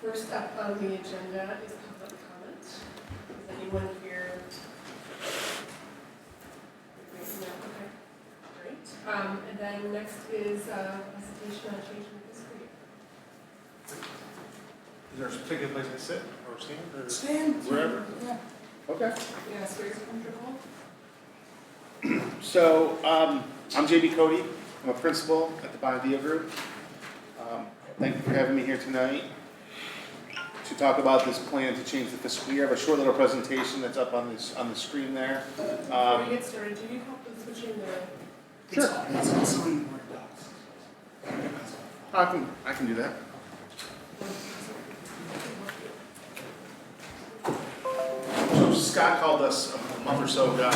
First up on the agenda is public comment. Is anyone here? No, okay, great. And then next is presentation on change in the fiscal year. Is there a particular place to sit or stand or Stand. wherever? Yeah. Okay. Yes, very comfortable. So I'm JB Cody. I'm a principal at the Bonavia Group. Thank you for having me here tonight to talk about this plan to change the fiscal year. I have a short little presentation that's up on the screen there. Before we get started, do you need help with switching the? Sure. It's on some Word docs. I can do that. So Scott called us a month or so ago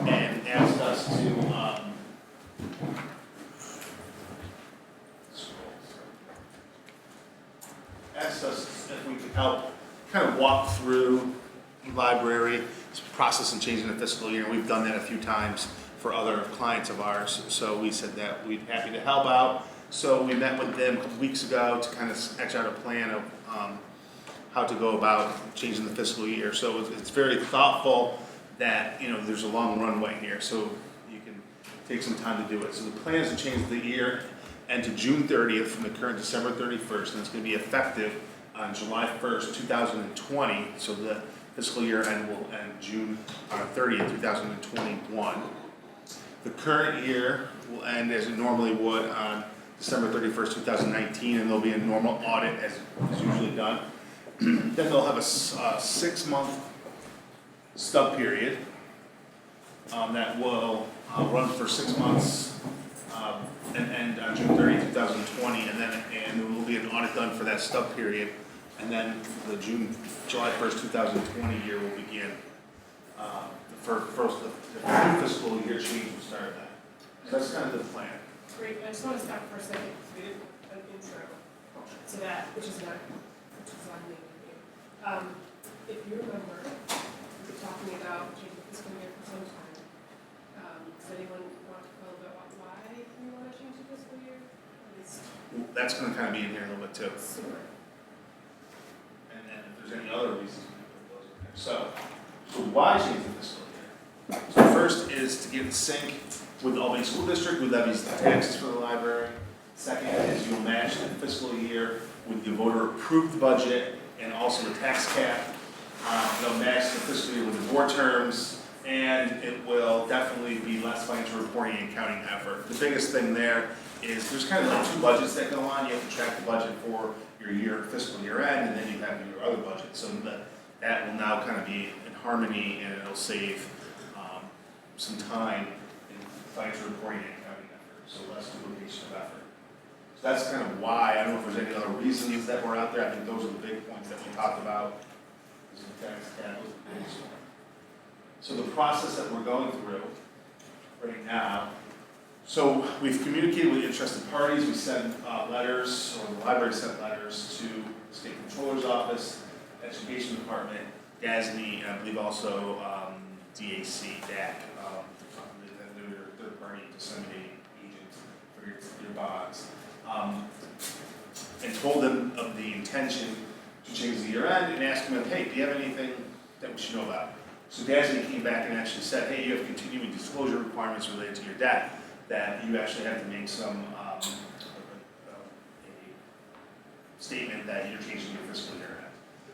and asked us to if we could help kind of walk through the library process and changing the fiscal year. We've done that a few times for other clients of ours, so we said that we'd be happy to help out. So we met with them a couple weeks ago to kind of sketch out a plan of how to go about changing the fiscal year. So it's very thoughtful that, you know, there's a long runway here, so you can take some time to do it. So the plan is to change the year and to June 30th from the current December 31st, and it's going to be effective on July 1st, 2020. So the fiscal year end will end June 30th, 2021. The current year will end as it normally would on December 31st, 2019, and there'll be a normal audit as is usually done. Then they'll have a 6-month stub period that will run for 6 months and end on June 30, 2020, and there will be an audit done for that stub period, and then the July 1st, 2020 year will begin. The fiscal year change will start that. So that's kind of the plan. Great, I just want to stop for a second because we didn't put an intro to that, which is on me. If you remember, we were talking about changing the fiscal year for some time. Does anyone want to know about why we want to change the fiscal year? At least That's going to kind of be in here a little bit too. super. And then if there's any other reasons, we can put those in there. So why change the fiscal year? So first is to get in sync with the Albany School District, who levies the taxes for the library. Second is you'll match the fiscal year with the voter-approved budget and also the tax cap. They'll match the fiscal year with the board terms, and it will definitely be less financial reporting and accounting effort. The biggest thing there is there's kind of like 2 budgets that go on. You have to track the budget for your fiscal year end, and then you have your other budget. So that will now kind of be in harmony, and it'll save some time in financial reporting and accounting effort, so less duplication of effort. So that's kind of why. I don't know if there's any other reasons that were out there. I think those are the big points that we talked about. The tax cap was the biggest one. So the process that we're going through right now, so we've communicated with interested parties. We sent letters, or the library sent letters to the State Controller's Office, Education Department, DASNY, and I believe also DAC, DAC, their third-party disseminating agent for your bonds, and told them of the intention to change the year end and asked them, hey, do you have anything that we should know about? So DASNY came back and actually said, hey, you have continuing disclosure requirements related to your debt, that you actually have to make some a statement that you're changing your fiscal year end.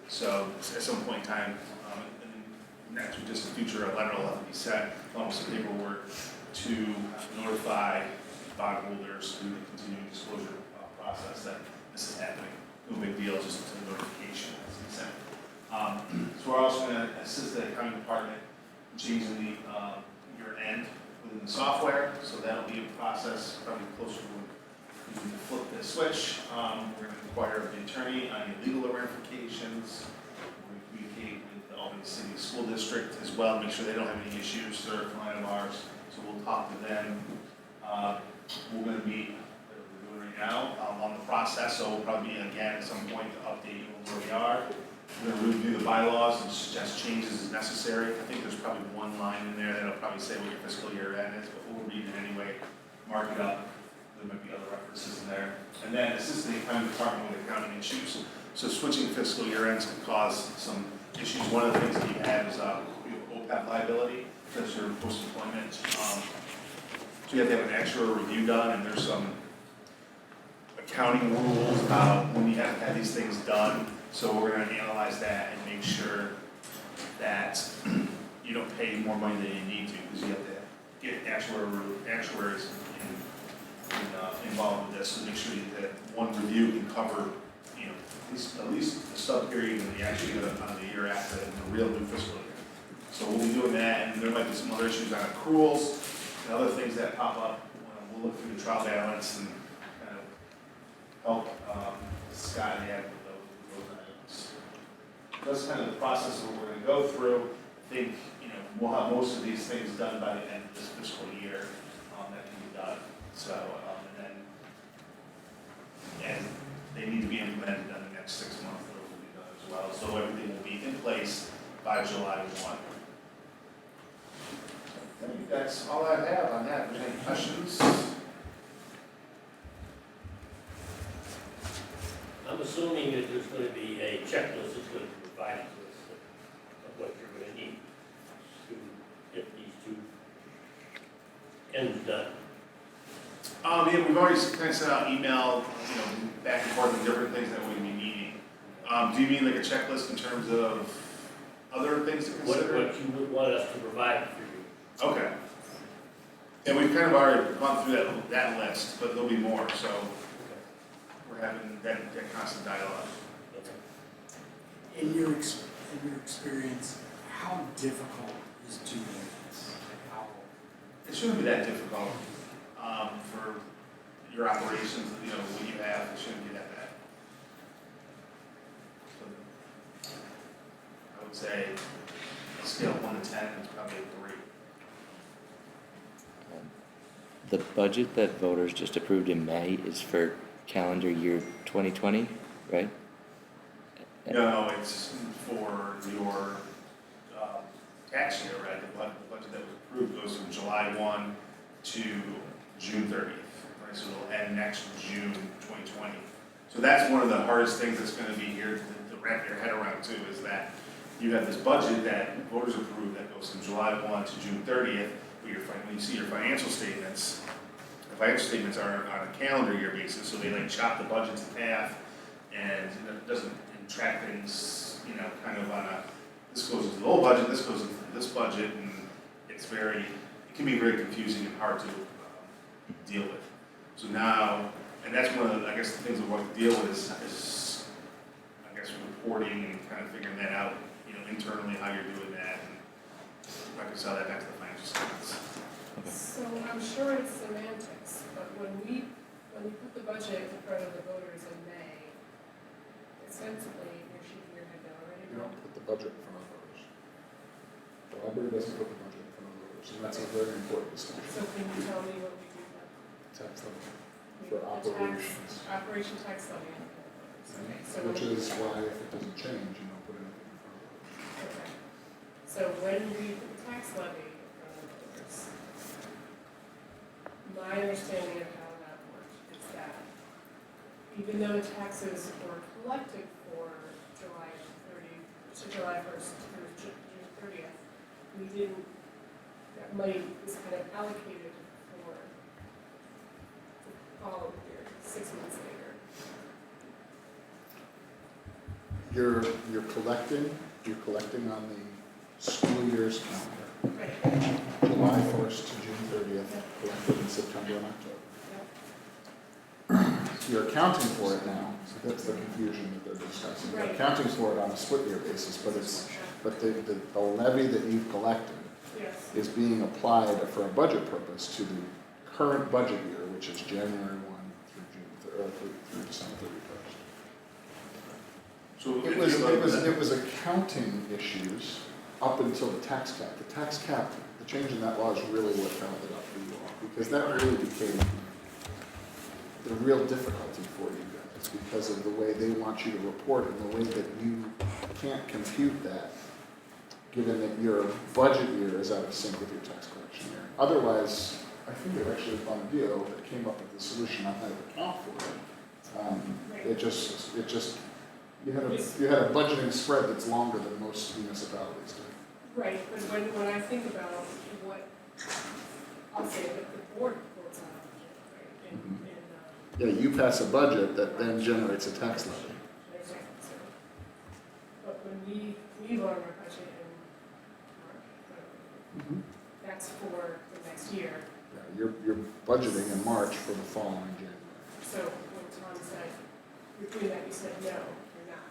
So at some point in time, in the not too distant future, a letter will have to be sent, along with some paperwork, to notify bondholders through the continuing disclosure process that this is happening. No big deal, just a notification that's been sent. So we're also going to assist the accounting department in changing the year end within the software. So that'll be a process probably closer to when you flip the switch. We're going to inquire of the attorney on any legal ramifications. We're going to communicate with the Albany City School District as well, make sure they don't have any issues. They're a client of ours, so we'll talk to them. We're going to meet, we're doing right now, on the process, so we'll probably meet again at some point to update you on where we are. We're going to review the bylaws and suggest changes as necessary. I think there's probably one line in there that'll probably say what your fiscal year end is, but we'll read it anyway, mark it up. There might be other references in there. And then assist the accounting department with accounting issues. So switching fiscal year ends can cause some issues. One of the things that you have is OPEB liability, because your post-employment. So you have to have an actual review done, and there's some accounting rules about when you have to have these things done. So we're gonna analyze that and make sure that you don't pay more money than you need to, because you have to get actuaries involved with this, to make sure that one review can cover, at least the stub period and the actually on the year after, and the real new fiscal year. So we'll be doing that, and there might be some other issues on accruals and other things that pop up. We'll look through the trial balance and kind of help Scott and Ed with those items. That's kind of the process of what we're going to go through. I think we'll have most of these things done by the end of this fiscal year. That can be done. So and they need to be implemented in the next 6 months. Those will be done as well. So everything will be in place by July 1. I think that's all I have on that. Any questions? I'm assuming that there's going to be a checklist that's going to be provided to us of what you're going to need to get these two ends done. Yeah, we've already kind of sent out email, back and forth with different things that we'll be needing. Do you mean like a checklist in terms of other things to consider? What you would want us to provide for you. Okay. And we've kind of already gone through that list, but there'll be more, so we're having that constant dialogue. Okay. In your experience, how difficult is doing this? How? It shouldn't be that difficult for your operations, what you have, it shouldn't be that bad. So I would say a scale of 1 to 10 is probably a 3. The budget that voters just approved in May is for calendar year 2020, right? No, it's for your tax year, right? The budget that was approved goes from July 1 to June 30th, right? So it'll end next June 2020. So that's one of the hardest things that's going to be here to wrap your head around too, is that you have this budget that voters approve that goes from July 1 to June 30th. When you see your financial statements, the financial statements are on a calendar year basis, so they like chop the budgets in half, and it doesn't track things, kind of on a, this goes into the old budget, this goes into this budget, and it can be very confusing and hard to deal with. So now, and that's one of the, I guess, the things we want to deal with is I guess, reporting and kind of figuring that out, internally, how you're doing that, and reconcile that back to the financial statements. So I'm sure it's semantics, but when we put the budget in front of the voters in May, ostensibly, you're shaking your head no already. You don't put the budget in front of voters. The library doesn't put the budget in front of voters, and that's a very important distinction. So can you tell me what we do then? Tax levy We for put the operations. Operation tax levy in front of voters, okay, so. Which is why if it doesn't change, you don't put anything in front of voters. Okay, so when we put the tax levy in front of voters, my understanding of how that worked is that even though the taxes were collected for July 1st through June 30th, we didn't, that money was kind of allocated for the following year, 6 months later. You're collecting on the school year's calendar. Right. July 1st to June 30th, collected in September and October. You're accounting for it now, so that's the confusion that they're discussing. You're Right. accounting for it on a split year basis, but the levy that you've collected Yes. is being applied for a budget purpose to the current budget year, which is January 1 through December 31st. So It was accounting issues up until the tax cap. The tax cap, the change in that law is really what found it up for you all, because that really became the real difficulty for you guys, because of the way they want you to report and the way that you can't compute that, given that your budget year is out of sync with your tax collection year. Otherwise, I think they actually found a deal that came up with the solution on how to account for it. It just You had a budgeting spread that's longer than most municipalities do. Right, but when I think about what, I'll say that the board votes on a budget, right, and, Yeah, you pass a budget that then generates a tax levy. exactly, so. But when we vote on our budget in March, that's for the next year. Yeah, you're budgeting in March for the following January. So when Tom said, you're doing that, you said, no, you're not.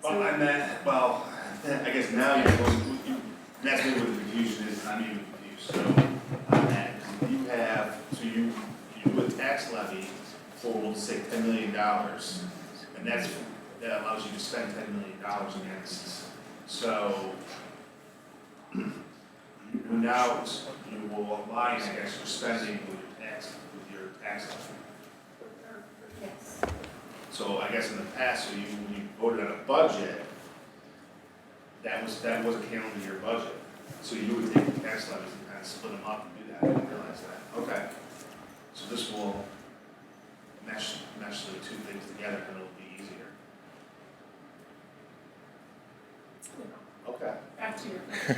Well, So- I meant, well, I guess now you're going, that's maybe what the confusion is, I'm even confused, so, on that, 'cause you have, so you do a tax levy for, we'll say, $10 million, and that allows you to spend $10 million against, so, you now, you will align, I guess, your spending with your tax levy. Yes. So I guess in the past, so when you voted on a budget, that was a calendar year budget. So you would take the tax levies and kind of split them up and do that, I didn't realize that. Okay. So this will mesh the two things together and it'll be easier. Okay. Back to your question.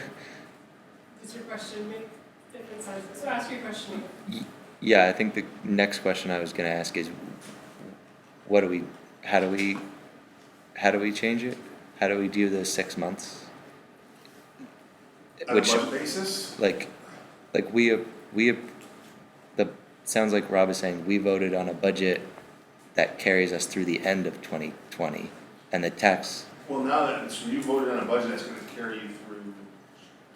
Does your question make different sense? So ask your question again. Yeah, I think the next question I was gonna ask is, how do we change it? How do we do the 6 months? On a budget basis? Like sounds like Rob is saying, we voted on a budget that carries us through the end of 2020, and the tax, Well, now that, so you voted on a budget that's gonna carry you through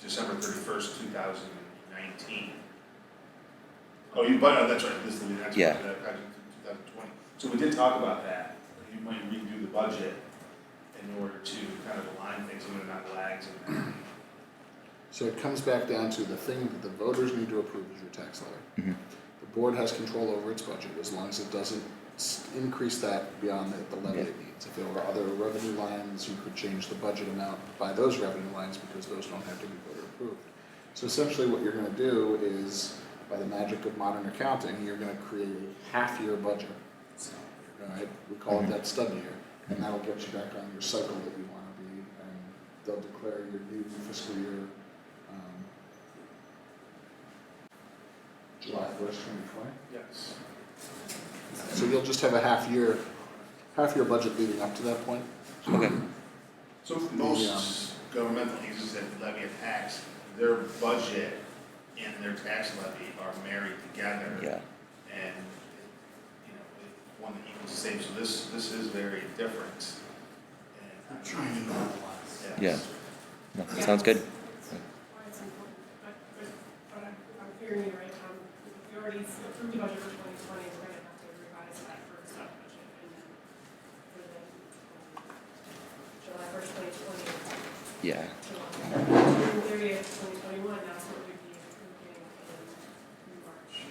December 31st, 2019. Oh, that's right, this is the next Yeah. budget, 2020. So we did talk about that, you might redo the budget in order to kind of align things, so they're not lags and. So it comes back down to the thing that the voters need to approve is your tax levy. The board has control over its budget as long as it doesn't increase that beyond the levy it needs. If there were other revenue lines, you could change the budget amount by those revenue lines because those don't have to be voter approved. So essentially what you're gonna do is, by the magic of modern accounting, you're gonna create a half-year budget. Alright, we call it that stub year, and that'll get you back on your cycle that you wanna be, and they'll declare your new fiscal year, July 1st, 2020. Yes. So you'll just have a half-year budget leading up to that point. okay, So most governmental agencies that levy a tax, their budget and their tax levy are married together. yeah, And, one that equals the same, so this is very different. I'm And, trying to normalize. yeah. No, sounds good. Why it's important, but I'm hearing you right, Tom. If you already approved the budget for 2020, we're gonna have to revise that for a sub budget. And for the July 1st, 2020, Yeah, June 30th, 2021, that's what we'd be approving in March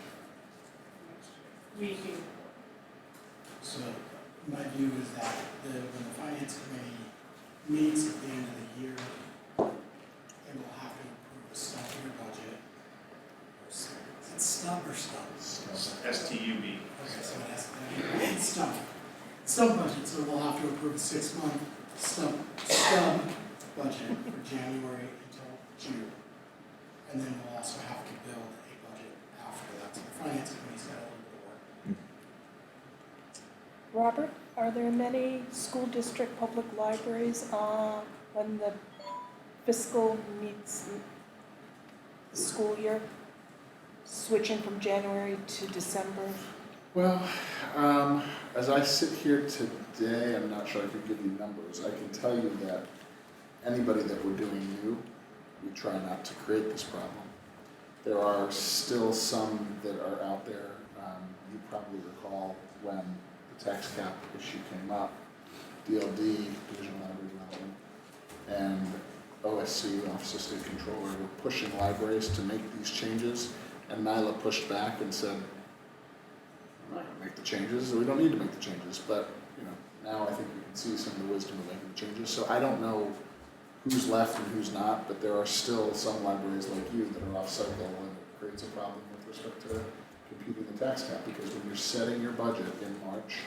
next year. So my view is that when the finance committee meets at the end of the year, they will have to approve a stub year budget. Is it stub or stub? STUB. Okay, so it has to be stub. Stub budget, so we'll have to approve a 6-month stub budget for January until June. And then we'll also have to build a budget after that, so the finance committee's got a little bit of work. Robert, are there many school district public libraries when the fiscal meets the school year, switching from January to December? Well, as I sit here today, I'm not sure I could give you numbers. I can tell you that anybody that we're doing new, we try not to create this problem. There are still some that are out there. You probably recall when the tax cap issue came up, DLD, Division of Library Development, and OSC, Office of State Controller, were pushing libraries to make these changes, and NYLA pushed back and said, we're not going to make the changes, we don't need to make the changes, but now I think we can see some of the wisdom of making the changes. So I don't know who's left and who's not, but there are still some libraries like you that are off cycle, and it creates a problem with respect to computing the tax cap, because when you're setting your budget in March,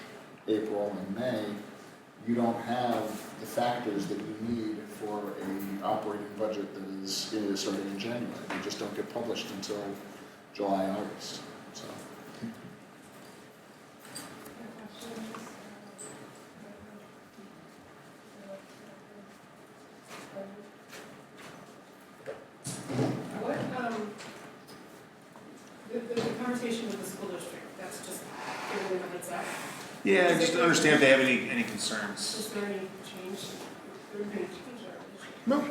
April, and May, you don't have the factors that you need for a operating budget that is, starting in January. They just don't get published until July, August, so. What, the conversation with the school district, that's just giving them a heads up. Yeah, just to understand if they have any concerns. Is there any change, there any change or issue? No.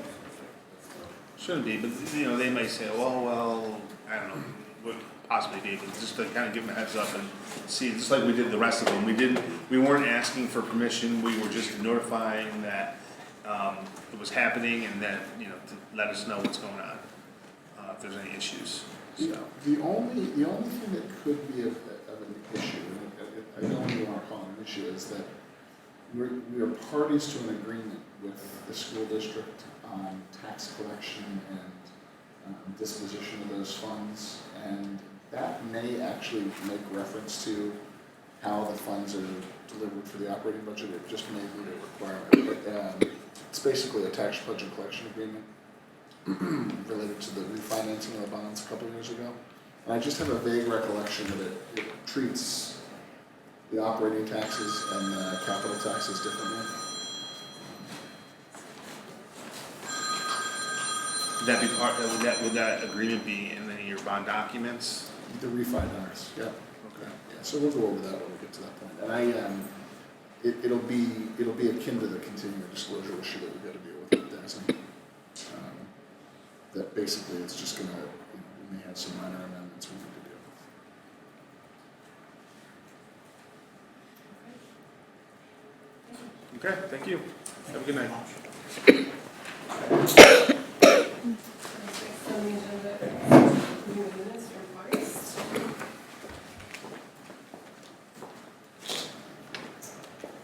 Shouldn't be, but they might say, well, I don't know, would possibly be, but just to kind of give them a heads up and see, just like we did the rest of them. We weren't asking for permission, we were just notifying that, it was happening and that, to let us know what's going on, if there's any issues, so. The only thing that could be of an issue, and I don't even want to call it an issue, is that we are parties to an agreement with the school district on tax collection and disposition of those funds, and that may actually make reference to how the funds are delivered for the operating budget. It just may be a requirement, but it's basically a tax budget collection agreement related to the refinancing of the bonds a couple of years ago. And I just have a vague recollection that it treats the operating taxes and the capital taxes differently. Would that be would that agreement be in any of your bond documents? The refinance, yeah. Okay. Yeah, so we'll go over that when we get to that point. And it'll be akin to the continuing disclosure issue that we've got to deal with DASN. That basically it's just gonna, we may have some minor amendments we need to deal with. Okay, thank you. Have a good night. Next on the agenda is new minutes from August.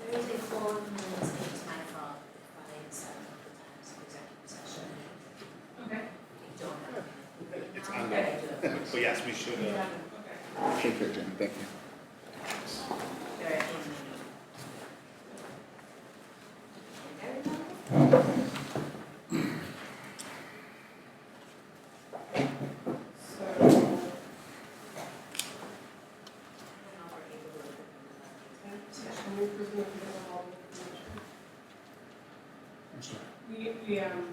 There is a form that was my fault if I said a couple times executive session. Okay. I don't have it. It's Now, on I there. do it. So yes, we should, You have it, okay. Take care, Jamie, thank you. They're in everybody? So, I don't know if we're able to look at them. session improvement of the law information. I'm sorry. We had an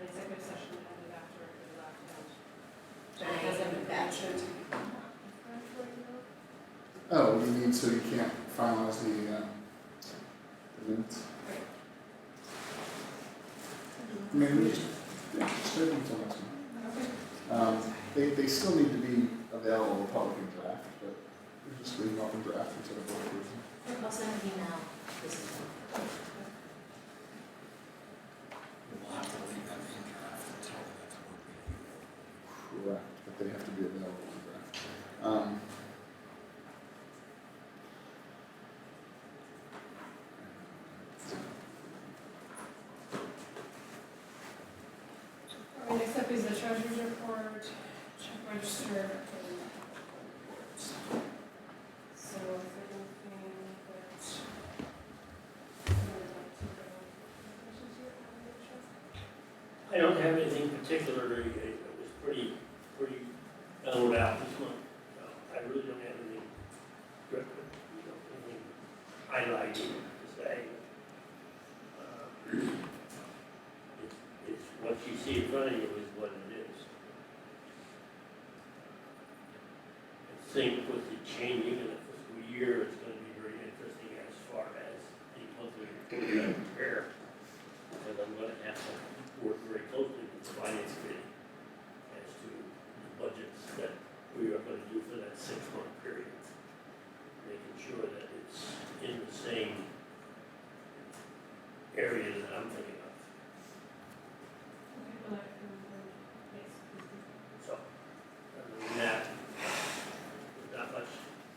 executive session that ended after we left out. Jen hasn't been mentioned. Oh, you need, so you can't finalize the minutes? Maybe we just, stay until next month. Okay. They still need to be available public in draft, but we just leave them up in draft until the board approves them. I'll send an email. This is We'll have to leave them in draft until the next board meeting. Correct, but they have to be available in draft. All right, next up is the treasurer's report, check register, and report. So is there anything that you would like to go? I don't have anything particular, it was pretty mellowed out this month. I really don't have anything, anything highlighted to say. It's what you see in front of you is what it is. I think with the changing of the fiscal year, it's going to be very interesting as far as the monthly report that I prepare. Because I'm going to have to work very closely with the finance committee as to the budgets that we are going to do for that 6-month period. Making sure that it's in the same area that I'm thinking of. Okay, well, yes, So, other than that, there's not much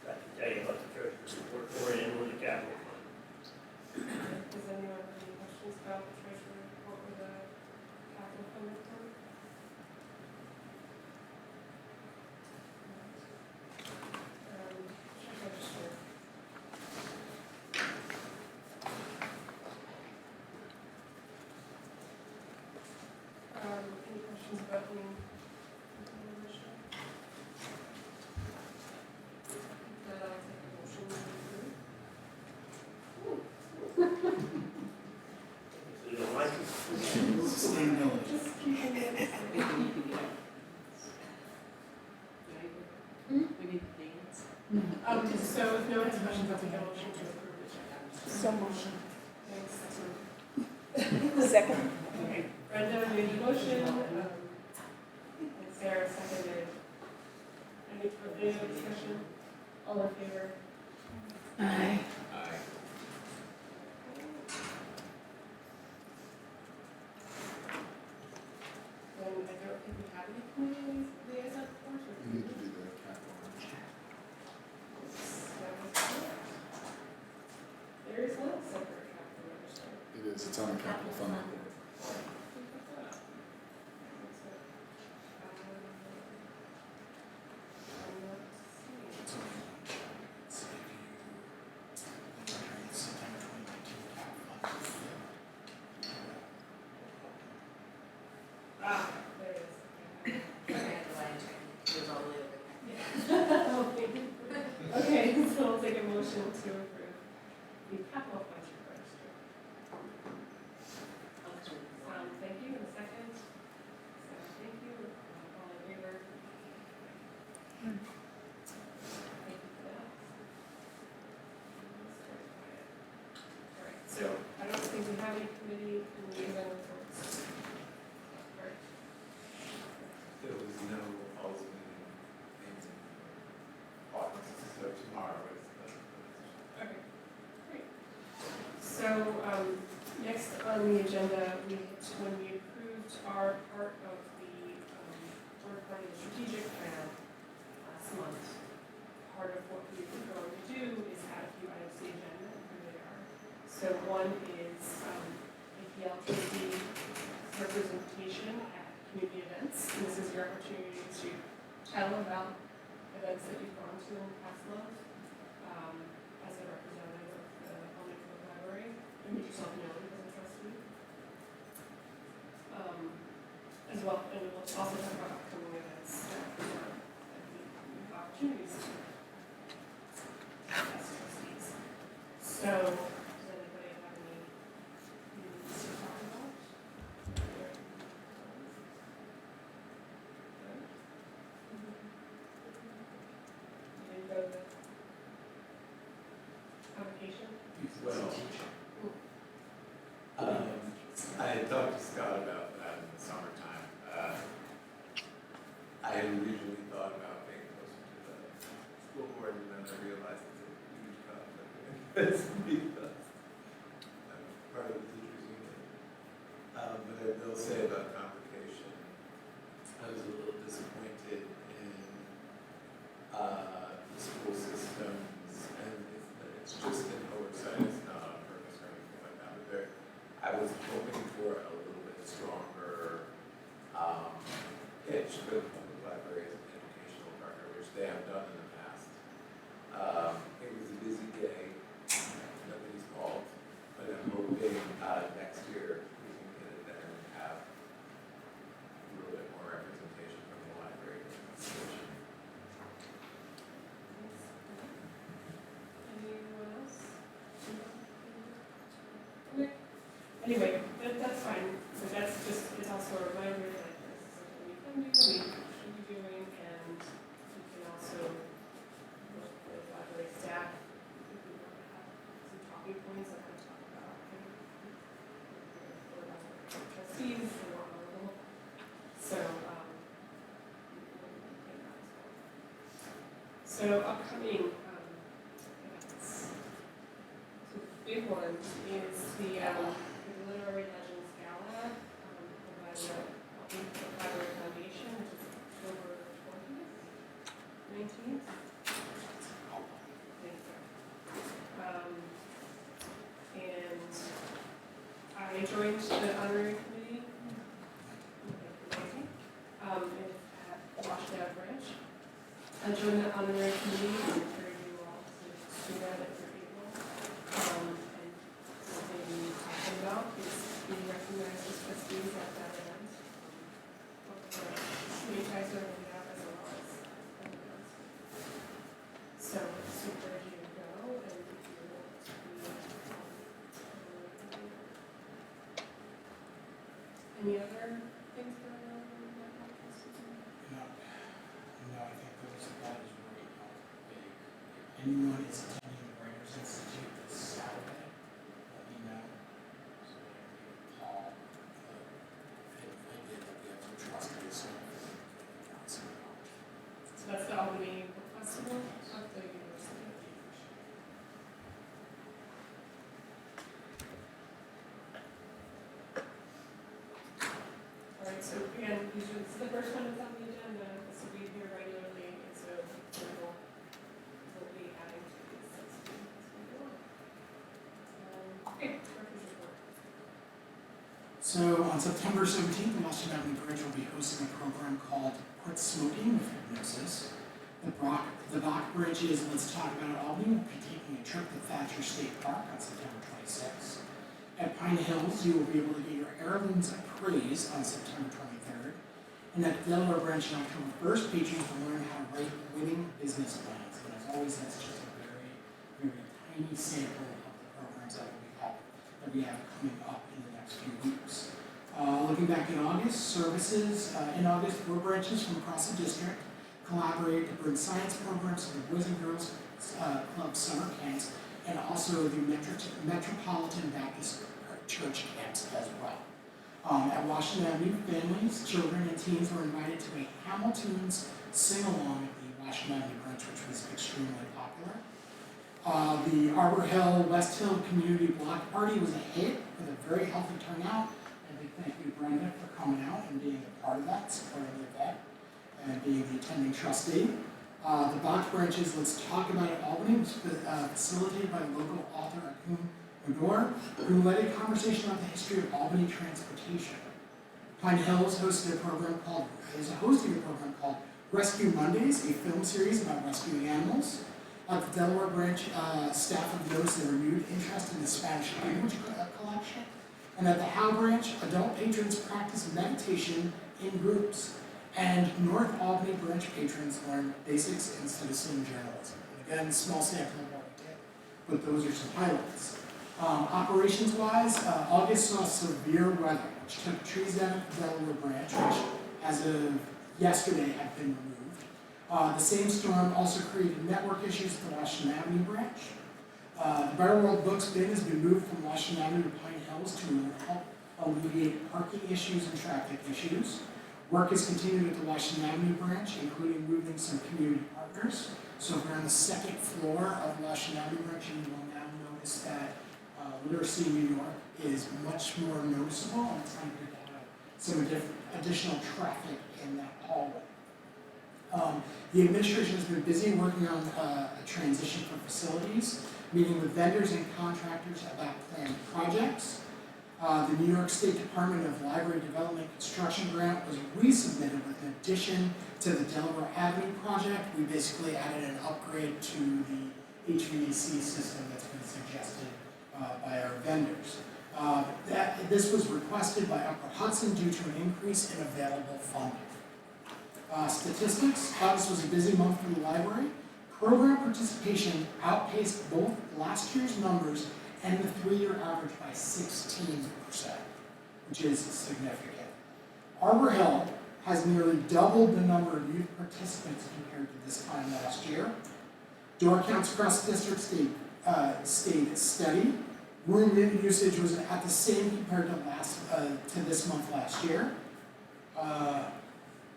I can tell you about the treasurer's report or the capital fund. does anyone have any questions about the treasurer report or the capital fund report? opening membership. That I'll take a motion to approve. So you don't like it? Sustainability. Just keeping it. So if no one has questions, I'll take a motion to approve the check. So motion. Thanks. Second. Okay, Brenda made the motion, and Sarah seconded. Any further discussion? All in favor? Aye. Then I don't think we have any committee liaison reports, or You need to do the capital. there is one separate capital register. It is, it's on the capital fund report. Ah, there it is. Okay, so I'll take a motion to approve the capital funds register. Thank you, and a second. Thank you, all in favor? Thank you for that. All right, so I don't think we have any committee liaison reports. All right. There was no ultimate things in August, so tomorrow is the. Okay, great. So, next on the agenda, when we approved our part of the, third party strategic plan last month, part of what we were going to do is add a few items to the agenda, and here they are. So one is, APL trustee representation at community events. And this is your opportunity to tell about events that you've gone to in the past month, as a representative of the Albany Public Library, and make yourself known as a trustee. As well, and we'll also talk about upcoming events that we have opportunities to as trustees. So, does anybody have any needs to talk about? You didn't go to the convocation? Well, I had talked to Scott about that in the summertime. I had originally thought about being closer to the school board, and then I realized it's a huge conflict of interest because I'm part of the teachers union. But I will say about convocation, I was a little disappointed in the school systems, and it's just an oversight, it's not on purpose or anything like that, but I was hoping for a little bit stronger pitch for the public library as an educational partner, which they have done in the past. It was a busy day, nobody's fault, but I'm hoping next year we can get it there and have a little bit more representation from the library. Anyone else? Okay. Anyway, that's fine, but that's just, it's also a reminder that this is something we can do, we should be doing, and we can also work with library staff if we want to have some talking points that we talk about. For trustees, and what level. So, so upcoming, events. So the big one is the Literary Legends Gala, by the Library Foundation, which is October 20th, 19th. I think so. And I joined the honorary committee, at Washington Branch. I joined the honorary committee, and encourage you all to do that if you're able. And something we talked about is the Any other things going on in that podcast? No, I think that is right, big. If anyone is attending the Writers Institute this Saturday, let me know. So I can give Paul, I did that we have some Trustee, so. So that's the Albany Book Festival at the university. All right, so again, usually this is the first one that's on the agenda, this will be here regularly, and so we'll be adding to these as we go on. Okay, Murphy's report. So on September 17th, the Washington Avenue Bridge will be hosting a program called Quit Smoking with Hypnosis. The Bach Bridges Let's Talk About Albany will be taking a trip to Thatcher State Park on September 26th. At Pine Hills, you will be able to get your heirlooms appraised on September 23rd. And at the Delaware Branch on October 1st, patrons will learn how to write winning business plans. And as always, that's just a very, very tiny sample of the programs that we have coming up in the next few weeks. Looking back in August, services in August, 4 branches from across the district collaborate to bring science programs to the Boys and Girls Club summer camps and also the Metropolitan Baptist Church camps as well. At Washington Avenue, families, children, and teens were invited to a Hamilton's sing-along at the Washington Avenue Branch, which was extremely popular. The Arbor Hill, West Hill Community Block Party was a hit with a very healthy turnout. And a big thank you to Brenda for coming out and being a part of that, supporting the event, and being the attending trustee. The Bach Branches Let's Talk About It Albany was facilitated by local author Akun Medor, who led a conversation about the history of Albany transportation. Pine Hills is hosting a program called Rescue Mondays, a film series about rescuing animals. At the Delaware Branch, staff have noticed a renewed interest in the Spanish language collection. And at the Howe Branch, adult patrons practice meditation in groups. And North Albany Branch patrons learn basics in citizen journalism. And again, small sample of what we did, but those are some highlights. Operations-wise, August saw severe weather, which took trees down at the Delaware Branch, which as of yesterday had been removed. The same storm also created network issues at the Washington Avenue Branch. The Barrel World Books bin has been moved from Washington Avenue to Pine Hills to help alleviate parking issues and traffic issues. Work has continued at the Washington Avenue Branch, including moving some community partners. So if you're on the second floor of Washington Avenue Branch, you will now notice that Literacy New York is much more noticeable, and it's going to have some additional traffic in that hallway. The administration has been busy working on a transition for facilities, meeting with vendors and contractors about planned projects. The New York State Department of Library Development Construction Grant was resubmitted with an addition to the Delaware Avenue project. We basically added an upgrade to the HVAC system that's been suggested by our vendors. This was requested by Upper Hudson due to an increase in available funding. Statistics, August was a busy month for the library. Program participation outpaced both last year's numbers and the 3-year average by 16%, which is significant. Arbor Hill has nearly doubled the number of youth participants compared to this time last year. Door counts across the district stayed steady. Room usage was at the same compared to this month last year,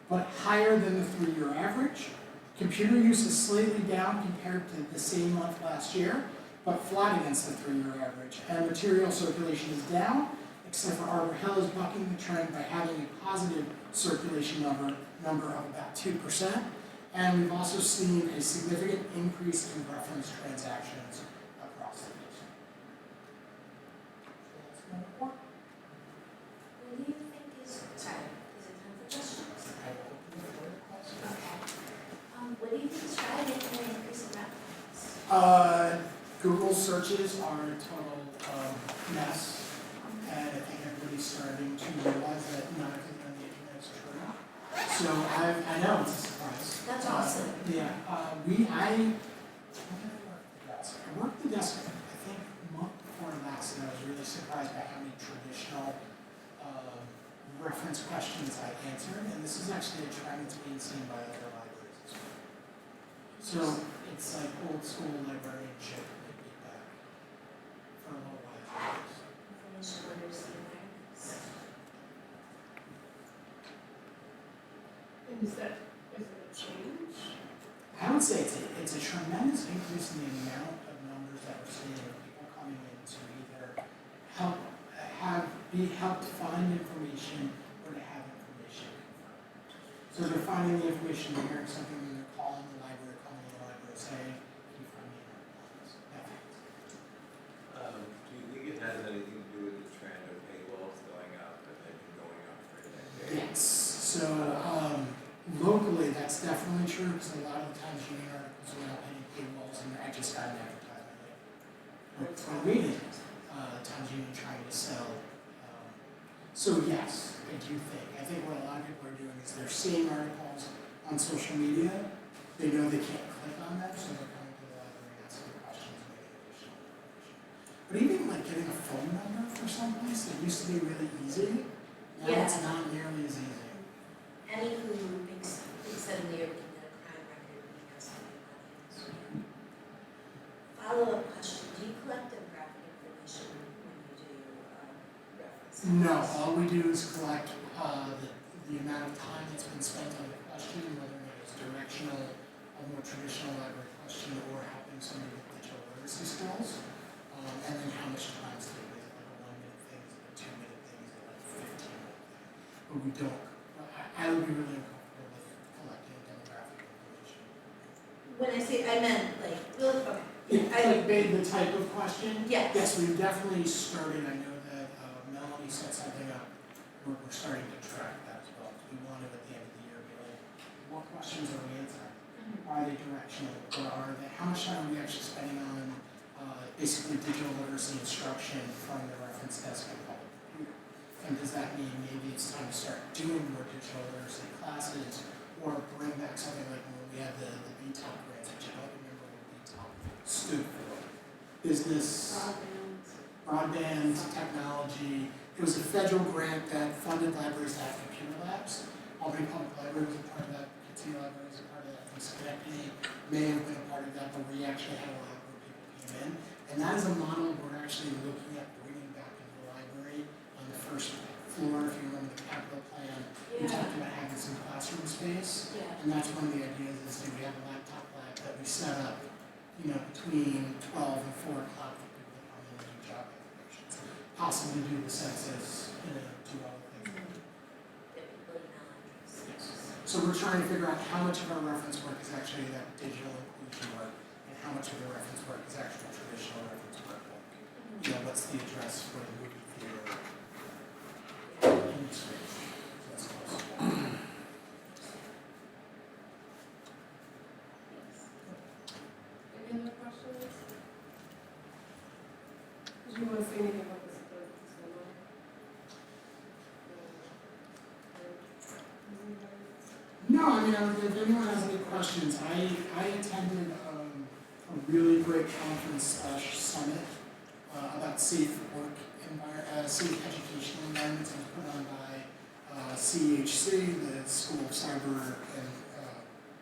but higher than the 3-year average. Computer use is slightly down compared to the same month last year, but flat against the 3-year average. And material circulation is down, except for Arbor Hill is bucking the trend by having a positive circulation number of about 2%. And we've also seen a significant increase in reference transactions across the nation. So that's my report. What do you think is it time for questions? I will open the floor to questions. Okay. What do you think is driving the increase in reference? Google searches are a total mess, and I think everybody's starting to realize that not everything on the internet is true. So I know it's a surprise. That's awesome. Yeah, I worked the desk, I think, a month before last, and I was really surprised by how many traditional It's like old school librarianship that we did back for a little while. Information literacy awareness. And is it a change? I would say it's a tremendous increase in the amount of numbers that we're seeing of people coming in to either be helped find information or to have information confirmed. So they're finding the information, they're hearing something, and they're calling the library, saying, can you find me an article? Do you think it has anything to do with the trend of paywalls going up and they've been going up for decades? Yes, so locally, that's definitely true, because a lot of the times you read articles without any paywalls, and I just got an advertisement. For reading, times you trying to sell. So yes, I do think. I think what a lot of people are doing is they're seeing articles on social media, they know they can't click on them, so they're coming to the library and asking questions and getting additional information. But even like getting a phone number for someplace that used to be really easy, now it's not nearly as easy. Any who thinks suddenly you're looking at a crime record, we know something about the follow-up question, do you collect demographic information when you do references? No, all we do is collect the amount of time that's been spent on the question, whether it is directional, a more traditional library question, or helping somebody with digital literacy skills, and then how much time is taken, is it like a 1 minute thing, is it a 2 minute thing, is it like a 15-minute thing? But we don't, I would be really uncomfortable with collecting demographic information. When I say, I meant like, well, okay. Like the type of question? Yes. Yes, we've definitely started, I know that Melanie set something up, where we're starting to track that as well. We want to, at the end of the year, be like, what questions are we answering? Are they directional, or are they, how much time are we actually spending on basically digital literacy instruction from the reference desk and public computer? And does that mean maybe it's time to start doing more digital literacy classes, or bring back something like when we had the BTOP grants, which I don't remember what BTOP stood for. Business, broadband technology. It was a federal grant that funded libraries to have computer labs. Albany Public Library was a part of that, Kinsey Library was a part of that, and Schenectady may have been a part of that, but we actually had a lab where people came in. And that is a model we're actually looking at bringing back into the library on the first floor. If you remember the capital plan, we talked about having some classroom space. Yeah. And that's one of the ideas is that we have a laptop lab that we set up, between 12 and 4 o'clock for people to come in and do job applications. Possibly do the census, do other things. So we're trying to figure out how much of our reference work is actually that digital inclusion work, and how much of the reference work is actual traditional reference work. What's the address for the movie theater industry? So that's close. Any other questions? Did you want to say anything about this? No, if anyone has any questions, I attended a really great conference / summit about safe safe educational environments. It was put on by CHC, the School of Cyber and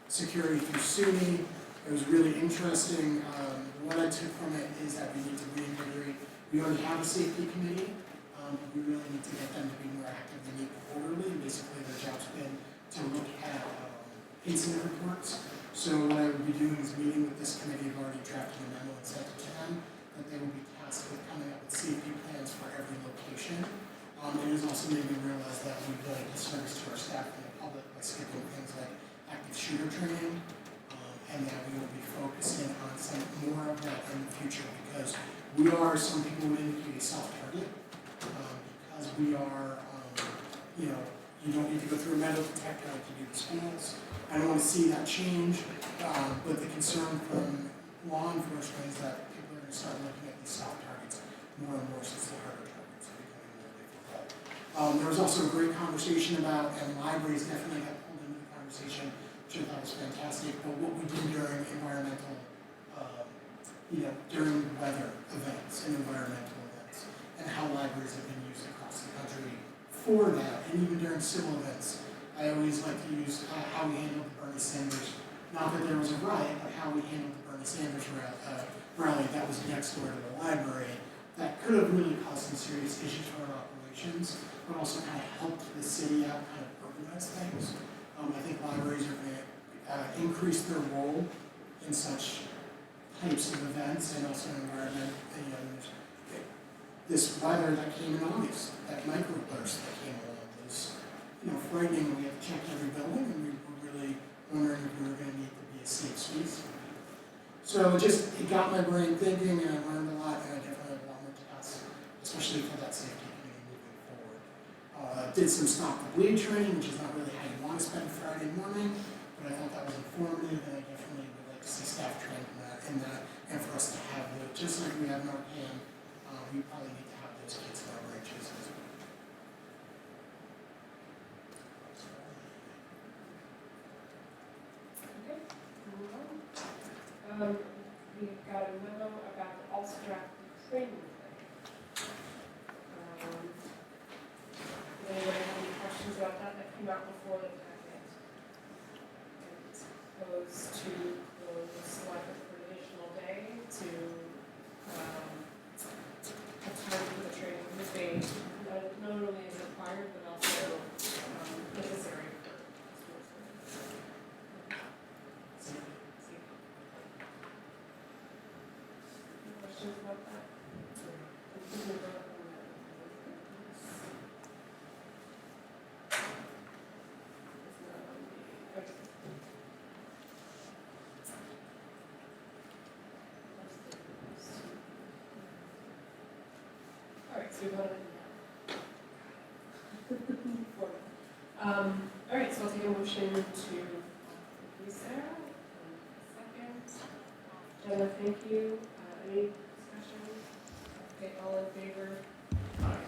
Security through SUNY. It was really interesting. What I took from it is that we need to reinvigorate. We already have a safety committee, but we really need to get them to be more active. They meet quarterly. Basically, their job's been to look at incident reports. So what I would be doing is meeting with this committee. I've already drafted a memo and sent it to them, that they will be tasked with coming up with safety plans for every location. It has also made me realize that we've done a disservice to our staff and the public by skipping things like active shooter training, and that we will be focusing on some more of that in the future, because we are, some people would indicate, a soft target, because we are, you don't need to go through a metal detector like you do the schools. I don't want to see that change, but the concern from law enforcement is that people are going to start looking at these soft targets more and more, since the harder targets are becoming more difficult. There was also a great conversation about, and libraries definitely got pulled into the conversation, which I thought was fantastic, but what we do during environmental, during weather events and environmental events, and how libraries have been used across the country for that, and even during civil events. I always like to use how we handled the Bernie Sanders, not that there was a riot, but how we handled the Bernie Sanders rally that was next door to the library, that could have really caused some serious issues for our operations, but also kind of helped the city out, kind of organize things. I think libraries are going to increase their role in such types of events and also environment. You know, this weather that came in August, that microburst that came along was, you know, frightening. We had to check every building, and we were really wondering if we were going to need to be a safe space. So it got my brain thinking, and I learned a lot, and I definitely have a lot more to ask, especially for that safety committee moving forward. Did some stop the bleed training, which is not really how you want to spend Friday morning, but I thought that was informative, and I definitely would like to see staff trained in that, and for us to have it, just like we have in our PM, we probably need to have those kids in our branches as well. Okay, move on. We've got a memo about the Ulster training thing. Does anybody have any questions about that? That came out before the packet. And it's proposed to close library for an additional day to have time for the training, which they not only is required, but also necessary for customers. Any questions about that? All right, so we've got it. All right, so I'll take a motion to increase Sarah. Second. Jenna, thank you. Any discussion? Okay, all in favor? Aye.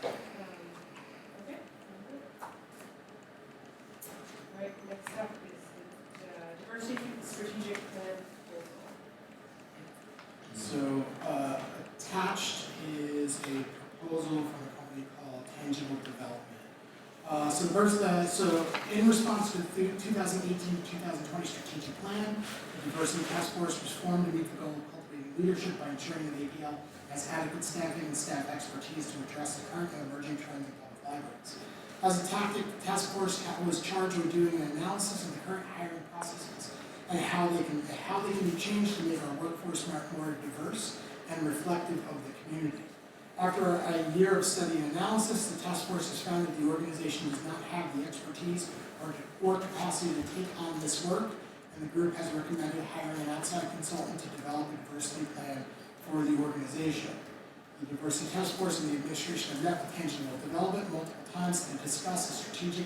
Okay. All right, next up is the diversity strategic plan proposal. So attached is a proposal from a company called Tangible Development. So in response to the 2018 to 2020 strategic plan, the diversity task force was formed to meet the goal of cultivating leadership by ensuring that APL has adequate staffing and staff expertise to address the current and emerging trends in public libraries. As a tactic, the task force was charged with doing an analysis of the current hiring processes and how they can be changed to make our workforce more diverse and reflective of the community. After a year of study and analysis, the task force has found that the organization does not have the expertise or capacity to take on this work, and the group has recommended hiring an outside consultant to develop a diversity plan for the organization. The diversity task force and the administration have met with Tangible Development multiple times to discuss a strategic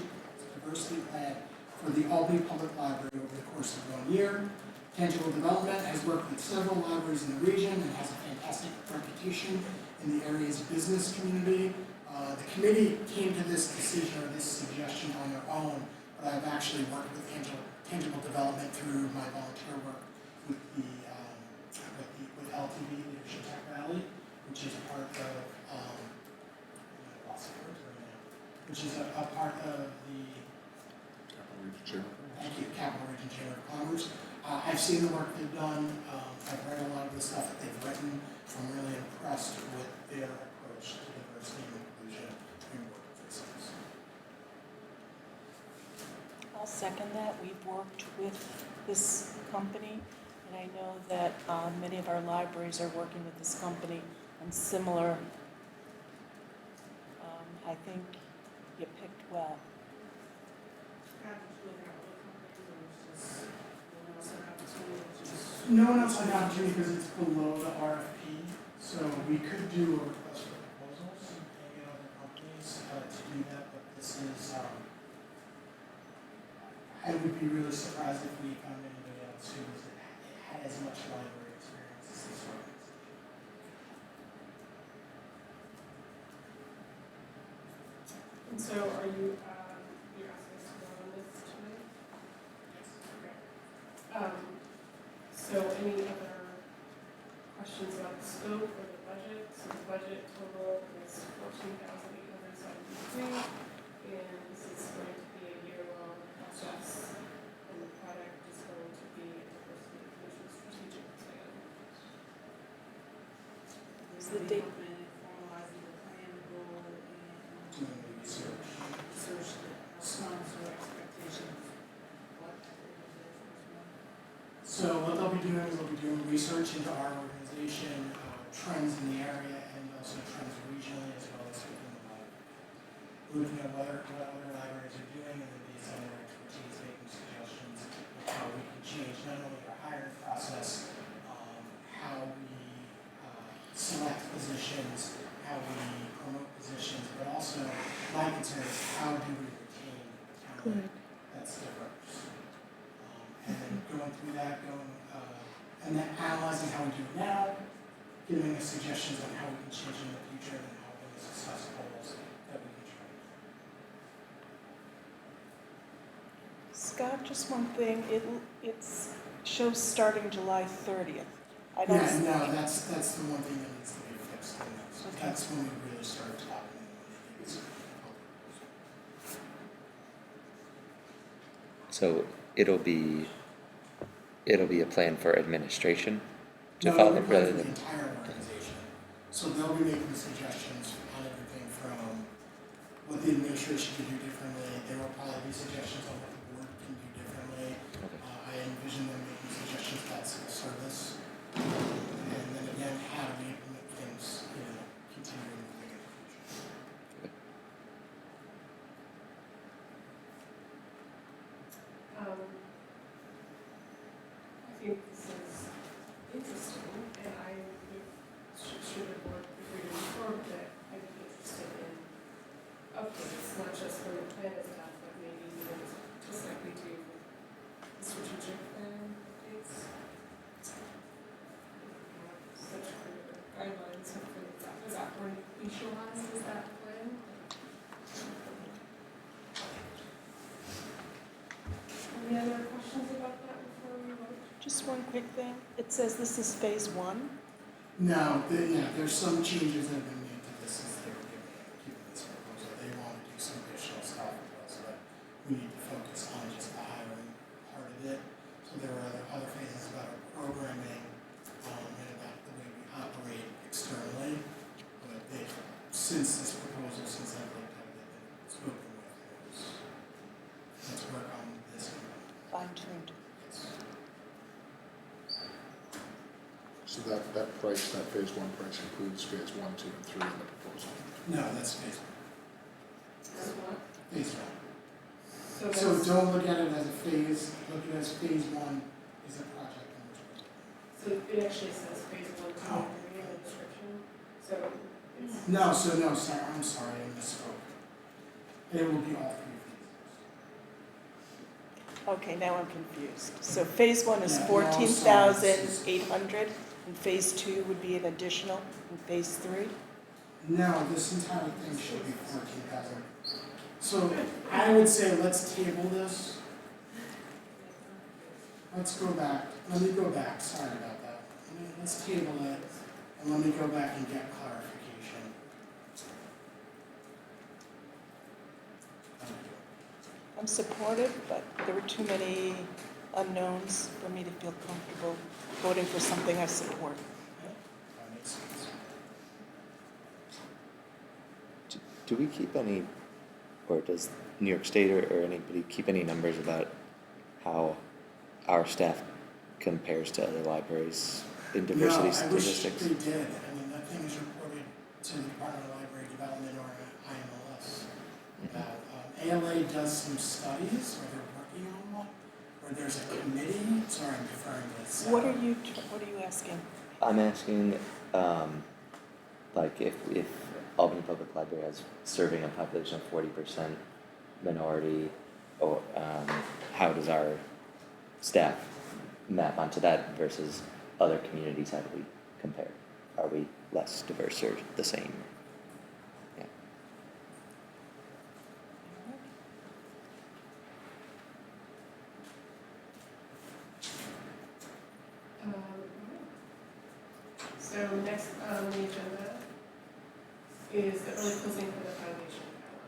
diversity plan for the Albany Public Library over the course of 1 year. Tangible Development has worked with several libraries in the region and has a fantastic reputation in the area's business community. The committee came to this decision or this suggestion on their own, but I've actually worked with Tangible Development through my volunteer work with LTV, Leadership Tech Rally, which is a part of Capital Region Chamber of Commerce. I've seen the work they've done. I've read a lot of the stuff that they've written. So I'm really impressed with their approach to diversity and inclusion in workplaces. I'll second that. We've worked with this company, and I know that many of our libraries are working with this company on similar. I think you picked well. No one else had an opportunity because it's below the RFP, so we could do a request for proposals and get other companies to do that, but this is, I would be really surprised if we found anybody else who had as much library experience as this organization. And so are you, you're asking us to go on this tonight? Yes. Okay. So any other questions about the scope or the budget? So the budget total is $14,873, and this is going to be a year-long process, and the product is going to be a diversity inclusion Is the date? Formalizing the plan, the goal, and Doing the research. research that sponsor expectations. What at the end of the first month? So what they'll be doing is they'll be doing research into our organization, trends in the area, and also trends regionally as well as within the library. Looking at what other libraries are doing, and then based on their expertise, making suggestions of how we can change not only our hiring process, how we select positions, how we promote positions, but also my concern is how do we retain talent that's diverse. And then going through that, and then analyzing how we do it now, giving us suggestions on how we can change in the future, and helping us assess goals that we can try. Scott, just one thing, it shows starting July 30th. I don't. Yeah, no, that's the one thing that needs to be fixed, and that's when we really start talking. So it'll be a plan for administration to No, follow we're rather planning for the than. entire organization. So they'll be making suggestions on everything from what the administration can do differently. There will probably be suggestions on what the board can do differently. Okay. I envision them making suggestions about civil service. And then again, how do we implement things, continuing moving in the future. I think this is interesting, and I would, should the board agree to inform that I'd be interested in updates, not just when the plan is done, but maybe even just like we do the strategic plan updates. Such clear guidelines for that, is that operationalized, is that plan? Any other questions about that before we vote? Just one quick thing. It says this is phase 1. No, there's some changes that have been made to this since they were given this proposal. They want to do some additional stuff with us, but we need to focus on just the hiring part of it. So there are other phases about our programming, and about the way we operate externally. But since this proposal, since I've looked at it, they've been spoken with. Let's work on this. Fine-tuned. So that price, that phase one price includes phase 1, 2, and 3 in the proposal. No, that's phase That's what? 1. Phase 1. So So that's, don't look at it as a phase, look at it as phase 1 is a project in which we're working. so it actually says phase 1, 2, Oh. and 3 in the description, so it's. I'm sorry, I misspoke. It will be all 3 phases. Okay, now I'm confused. So phase 1 is Yeah, no, 14,800, and phase 2 would be an additional, and phase 3? No, this entire thing should be 14,000. So I would say let's table this. Let's go back, let me go back, sorry about that. Let's table it, and let me go back and get clarification. I'm supportive, but there were too many unknowns for me to feel comfortable voting for something I support. That makes sense. Do we keep any, or does New York State or anybody keep any numbers about how our staff compares to other libraries in diversity statistics? No, I wish they did. I mean, that thing is reported to the Department of Library Development or IMLS. ALA does some studies, or they're working on one, where there's a committee, sorry, I'm deferring to this. What are you asking? I'm asking, like if Albany Public Library has serving a population of 40% minority, or how does our staff map onto that versus other communities? How do we compare? Are we less diverse or the same? Yeah. So next on the agenda is the early closing for the foundation gala.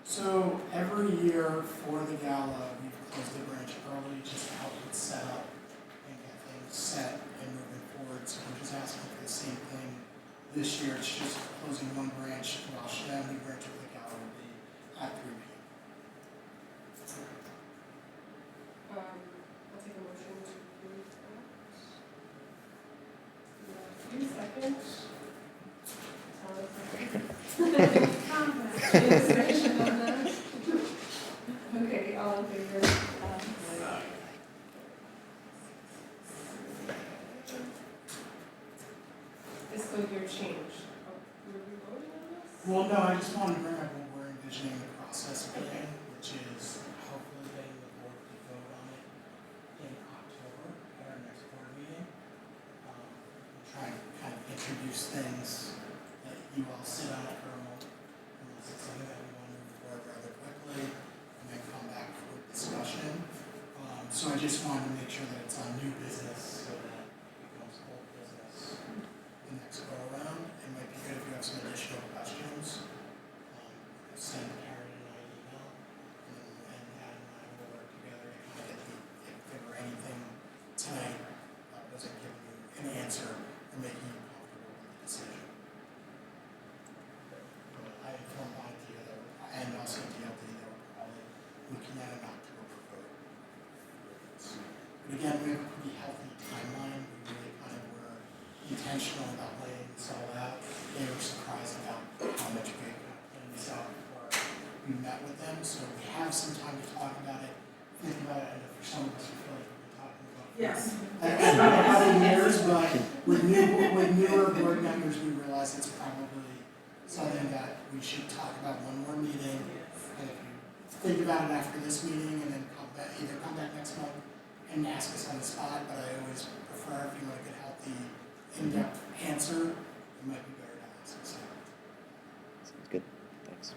So every year for the gala, we've closed the branch early just to help it set up and get things set and moving forward. So we're just asking for the same thing This year, it's just closing one branch, Welsh, and the branch of the gallery will be at 3 p.m. I'll take a motion to approve that. Few seconds. Any discussion on that? Okay, all in favor? Fiscal year change. Oh, were we voting on this? Well, no, I just wanted to bring up what we're envisioning the process being, which is hopefully getting the board to vote on it in October at our next board meeting. Trying to kind of introduce things that you all sit on it for a moment, unless it's something that we want to move forward rather quickly, and then come back for discussion. So I just wanted to make sure that it's on new business so that it becomes old business the next go around. It might be good if you have some additional questions. Send Karen and I an email, and Adam and I will work together to kind of get if there were anything tonight that wasn't giving you an answer or making you comfortable with the decision. I informed IDEA and also DLD that we're probably looking at an October vote. But again, we have a pretty healthy timeline. We really kind of were intentional about laying this all out. They were surprised about how much we had planned this out before we met with them. So we have some time to talk about it, think about it, and for some of us, we feel like we've been talking about it. Yes. Other years, but with newer board members, we realize it's probably something that we should talk about one more meeting. And if you think about it after this meeting and then either come back next month and ask us on the spot, but I always prefer if you want to get a healthy, in-depth answer, it might be better to ask us. Sounds good, thanks.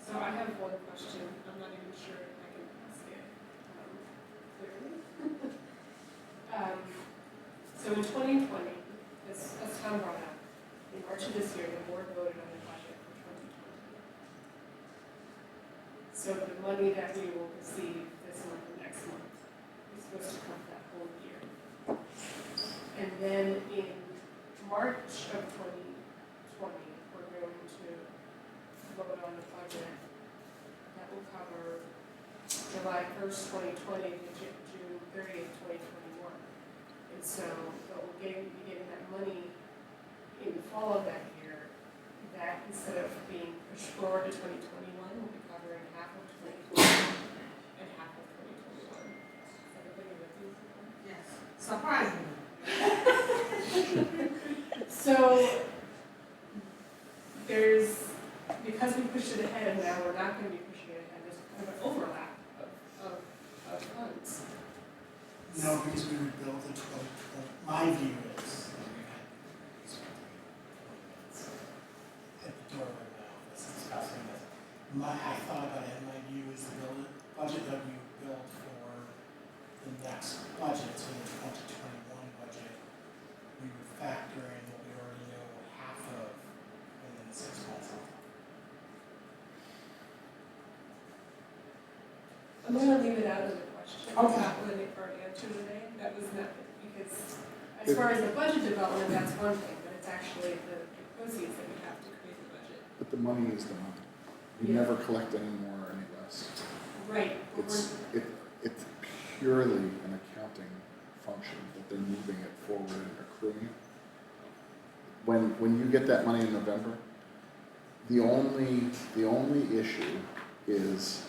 So I have one question. I'm not even sure if I can ask it clearly. So in 2020, as Tom brought up, in March of this year, the board voted on the budget for 2020. So the money that we will receive this month and next month is supposed to come that whole year. And then in March of 2020, we're going to vote on the budget that will cover July 1st, 2020 to June 30th, 2021. And so we'll be getting that money in the fall of that year. That instead of being pushed forward to 2021, will be covering half of 2020 and half of 2021. Is everybody with me? Yes. Surprisingly. So because we pushed it ahead, now we're not going to be pushing it ahead. There's kind of an overlap of funds. No, because we would build the 2020. My view is, at the door of my office discussing this. I thought about it, and my view is the budget that we build for the next budget, so the 2021 budget, we would factor in what we already know half of, and then 6 months on top. I'm going to leave it out as a question. Okay. Not really for an answer today. That was not, because as far as the budget development, that's one thing, but it's actually the proceeds that we have to create the budget. But the money is the money. You Yeah. never collect any more or any less. Right. It's purely an accounting function that they're moving it forward and accruing it. When you get that money in November, the only issue is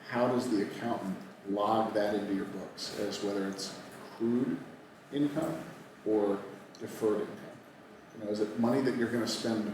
how does the accountant log that into your books as whether it's accrued income or deferred income. You know, is it money that you're going to spend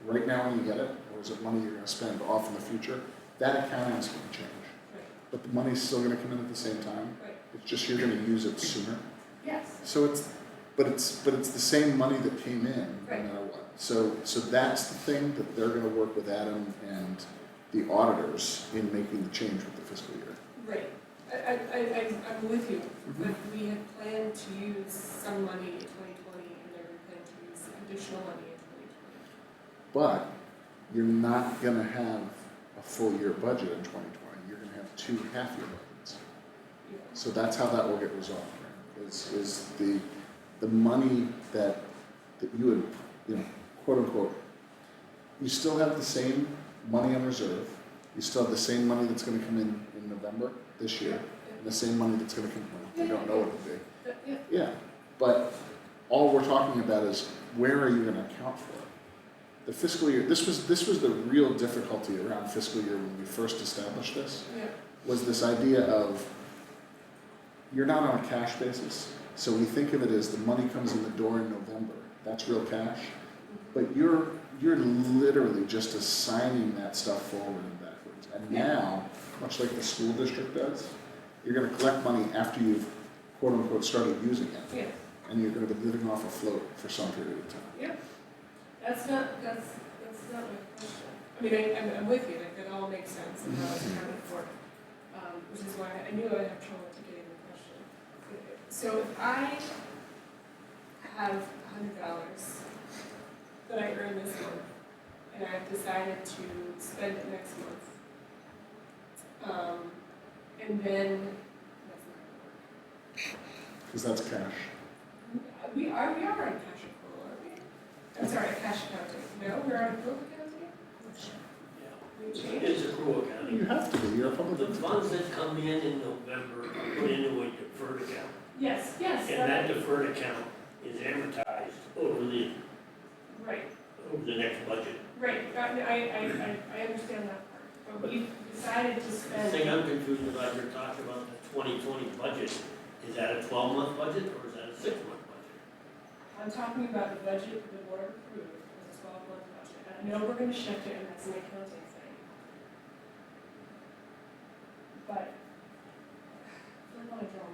right now when you get it, or is it money you're going to spend off in the future? That accounting is going to change. Right. But the money's still going to come in at the same time. Right. It's just you're going to use it sooner. Yes. So it's the same money that came in no Right. matter what. So that's the thing that they're going to work with Adam and the auditors in making the change with the fiscal year. Right. I'm with you, but we had planned to use some money in 2020, and then we plan to use additional money in 2020. But you're not going to have a full year budget in 2020. You're going to have 2 half-year budgets. Yeah. So that's how that will get resolved. Right? Is the money that you had quote unquote, you still have the same money in reserve, you still have the same money that's gonna come in November this year, and the same money that's gonna come, well, we don't know what it'll be. Yeah. Yeah, but all we're talking about is where are you gonna account for it? The fiscal year, this was the real difficulty around fiscal year when we first established this, Yeah. was this idea of you're not on a cash basis, so we think of it as the money comes in the door in November, that's real cash, but you're literally just assigning that stuff forward and backwards. And now, much like the school district does, you're gonna collect money after you've quote unquote started using it, Yeah. and you're gonna be living off a float for some period of time. Yeah. That's not my question. I mean, I'm with you, like, that all makes sense and how it's accounted for, which is why I knew I'd have trouble articulating the question. So if I have $100 that I earn this month, and I've decided to spend it next month, and then, that's not gonna work. Because that's cash. We are on cash accrual, aren't we? I'm sorry, cash accounting. No, we're on accrual accounting? We changed? It's accrual accounting. You have to be, you're a public The entity. funds that come in November are put into a deferred account. Yes, yes. And that deferred account is amortized over Right, the next budget. right. I understand that part. But we decided to The spend. thing I'm confused about, you're talking about the 2020 budget, is that a 12-month budget or is that a 6-month budget? I'm talking about the budget the board approved as a 12-month budget. And I know we're going to shift it, and that's an accounting thing. But I don't want to draw on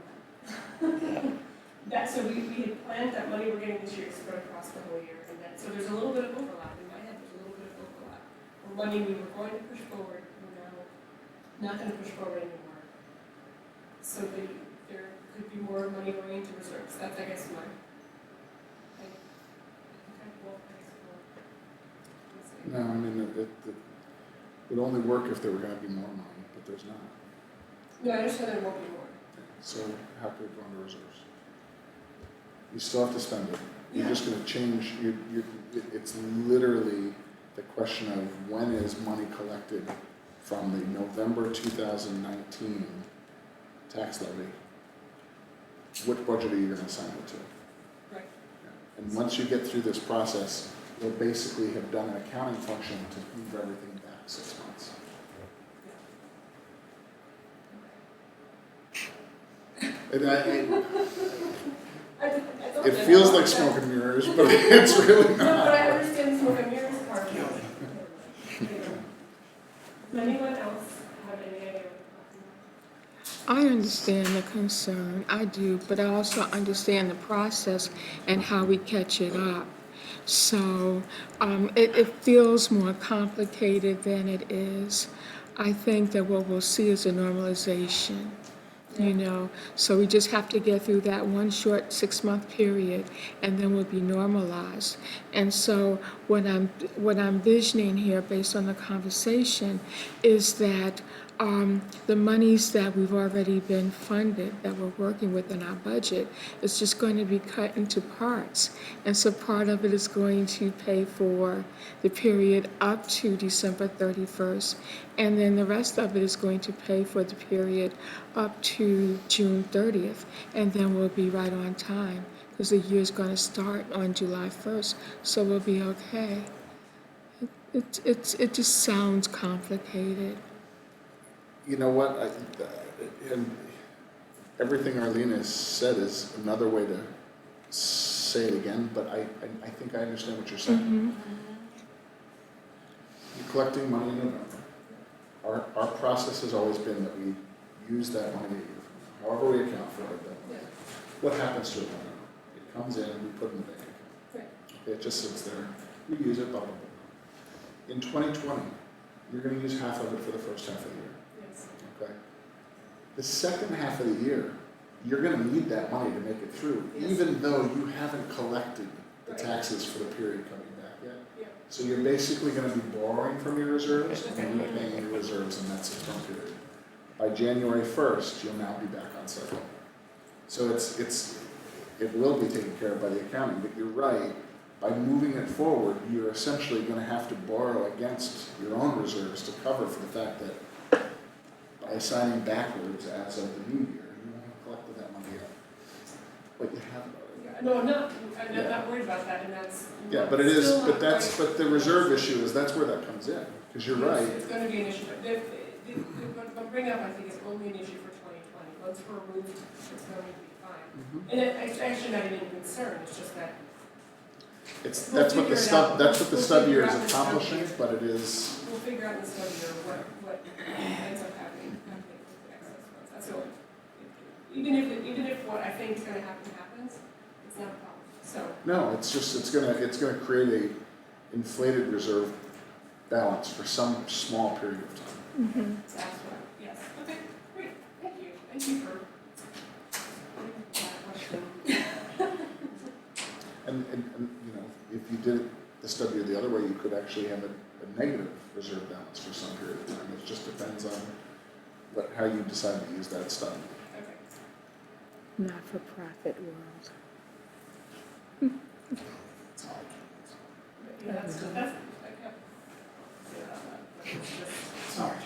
that. So we had planned that money we're getting this year is spread across the whole year, and then, so there's a little bit of overlap, in my head, there's a little bit of overlap. The money we were going to push forward, we're now not gonna push forward anymore. So there could be more money going into reserves, that's, I guess, my. No, I mean, it would only work if there were gonna be more money, but there's not. No, I understand there won't be more. So how could it go into reserves? You still have to spend it. You're Yeah. just gonna change, it's literally the question of when is money collected from the November 2019 tax levy? What budget are you gonna assign it to? Right. And once you get through this process, you'll basically have done an accounting function to move everything back 6 months. And it feels like smoke and mirrors, but it's really No, but not. I understand the smoke and mirrors part of it. Does anyone else have any idea what we're talking about? I understand the concern, I do, but I also understand the process and how we catch it up. So it feels more complicated than it is. I think that what we'll see is a normalization, you know. So we just have to get through that one short 6-month period, and then we'll be normalized. And so what I'm visioning here, based on the conversation, is that the monies that we've already been funded, that we're working with in our budget, is just going to be cut into parts. And so part of it is going to pay for the period up to December 31st, and then the rest of it is going to pay for the period up to June 30th, and then we'll be right on time, because the year's going to start on July 1st, so we'll be okay. It just sounds complicated. You know what, and everything Arlene has said is another way to say it again, but I think I understand what you're saying. You're collecting money in November. Our process has always been that we use that money, however we account for it. What happens to it in November? It comes in, we put it in the bank account. It just sits there, we use it, blah, blah, blah. In 2020, you're gonna use half of it for the first half of the year. Yes. Okay. The second half of the year, you're gonna need that money to make it through, Yes. even though you haven't collected the Right. taxes for the period coming back yet. Yeah. So you're basically gonna be borrowing from your reserves and repaying your reserves in that 6-month period. By January 1st, you'll now be back on cycle. So it will be taken care of by the accounting, but you're right, by moving it forward, you're essentially gonna have to borrow against your own reserves to cover for the fact that by assigning backwards as of the new year, you won't have collected that money yet. But you have already. Yeah, no, I'm not worried about that, and that's. Yeah, but it is, still but not that's, quite- but the reserve issue is, that's where that comes in, because you're right. It's gonna be an issue, but what bring up, I think, is only an issue for 2020. Once we're removed, it's going to be fine. Mhm. And it's actually not even a concern, it's just that It's, We'll that's what the figure it stub, out. that's what the We'll stub figure year is out the stub accomplishing, year. but it is, we'll figure out in the study year what ends up happening with the excess funds. That's all. Even if what I think is gonna happen happens, it's not a problem. So, no, it's just, it's gonna create a inflated reserve balance for some small period of time. that's what, yes. Okay, great, thank you. Thank you for that question. And, you know, if you did the study the other way, you could actually have a negative reserve balance for some period of time. It just depends on how you decide to use that stuff. Okay. Not-for-profit world. It's all I Yeah, that's, I kept, but it's just, Sorry.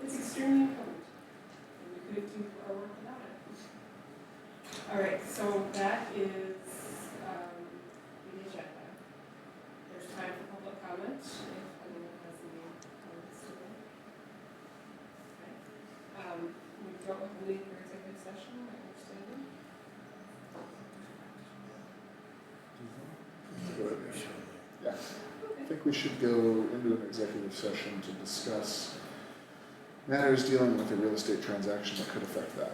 it's extremely important. And we couldn't do our work without it. All right, so that is, the agenda. There's time for public comment, if anyone has any comments to make. Okay. We don't have a need for executive session, my understanding. Yeah, I think we should go into an executive session to discuss matters dealing with a real estate transaction that could affect value.